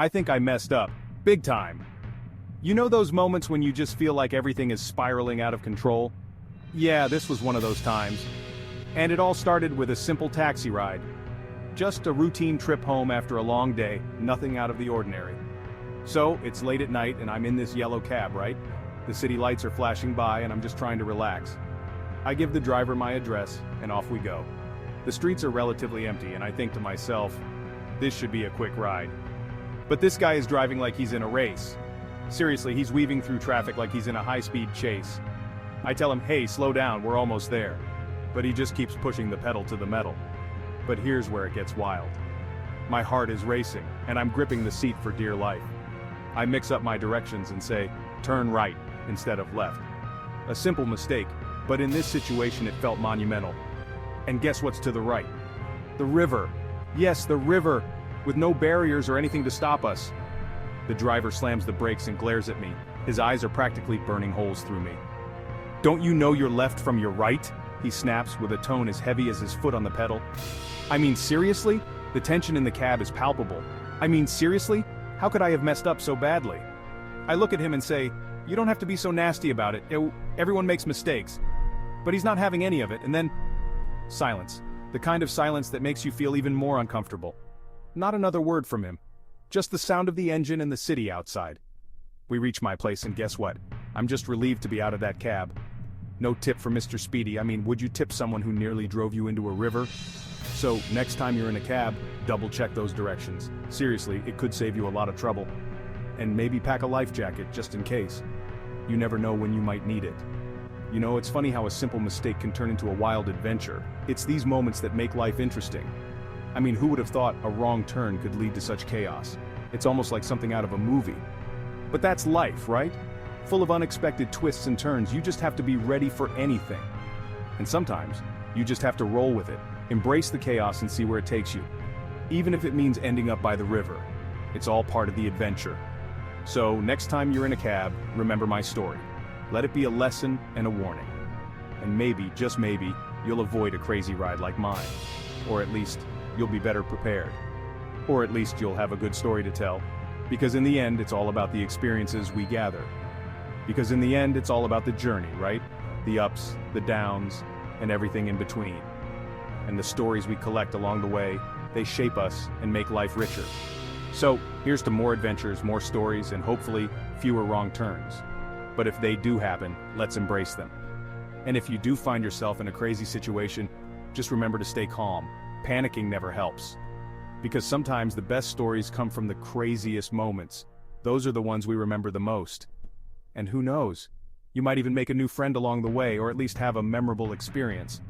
I think I messed up. Big time. You know those moments when you just feel like everything is spiraling out of control? Yeah, this was one of those times. And it all started with a simple taxi ride. Just a routine trip home after a long day, nothing out of the ordinary. So, it's late at night and I'm in this yellow cab, right? The city lights are flashing by and I'm just trying to relax. I give the driver my address, and off we go. The streets are relatively empty and I think to myself, this should be a quick ride. But this guy is driving like he's in a race. Seriously, he's weaving through traffic like he's in a high-speed chase. I tell him, hey, slow down, we're almost there. But he just keeps pushing the pedal to the metal. But here's where it gets wild. My heart is racing, and I'm gripping the seat for dear life. I mix up my directions and say, turn right, instead of left. A simple mistake, but in this situation it felt monumental. And guess what's to the right? The river. Yes, the river, with no barriers or anything to stop us. The driver slams the brakes and glares at me. His eyes are practically burning holes through me. Don't you know your left from your right? He snaps with a tone as heavy as his foot on the pedal. I mean, seriously? The tension in the cab is palpable. I mean, seriously? How could I have messed up so badly? I look at him and say, you don't have to be so nasty about it. Everyone makes mistakes. But he's not having any of it, and then silence. The kind of silence that makes you feel even more uncomfortable. Not another word from him. Just the sound of the engine and the city outside. We reach my place and guess what? I'm just relieved to be out of that cab. No tip for Mr. Speedy. I mean, would you tip someone who nearly drove you into a river? So, next time you're in a cab, double check those directions. Seriously, it could save you a lot of trouble. And maybe pack a life jacket just in case. You never know when you might need it. You know, it's funny how a simple mistake can turn into a wild adventure. It's these moments that make life interesting. I mean, who would have thought a wrong turn could lead to such chaos? It's almost like something out of a movie. But that's life, right? Full of unexpected twists and turns. You just have to be ready for anything. And sometimes, you just have to roll with it. Embrace the chaos and see where it takes you. Even if it means ending up by the river. It's all part of the adventure. So, next time you're in a cab, remember my story. Let it be a lesson and a warning. And maybe, just maybe, you'll avoid a crazy ride like mine. Or at least, you'll be better prepared. Or at least you'll have a good story to tell. Because in the end, it's all about the experiences we gather. Because in the end, it's all about the journey, right? The ups, the downs, and everything in between. And the stories we collect along the way, they shape us and make life richer. So, here's to more adventures, more stories, and hopefully, fewer wrong turns. But if they do happen, let's embrace them. And if you do find yourself in a crazy situation, just remember to stay calm. Panicking never helps. Because sometimes the best stories come from the craziest moments. Those are the ones we remember the most. And who knows? You might even make a new friend along the way, or at least have a memorable experience.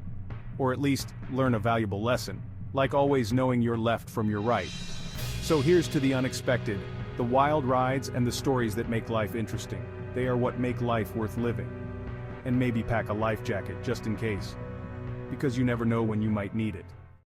Or at least learn a valuable lesson, like always knowing your left from your right. So here's to the unexpected, the wild rides and the stories that make life interesting. They are what make life worth living. And maybe pack a life jacket just in case. Because you never know when you might need it.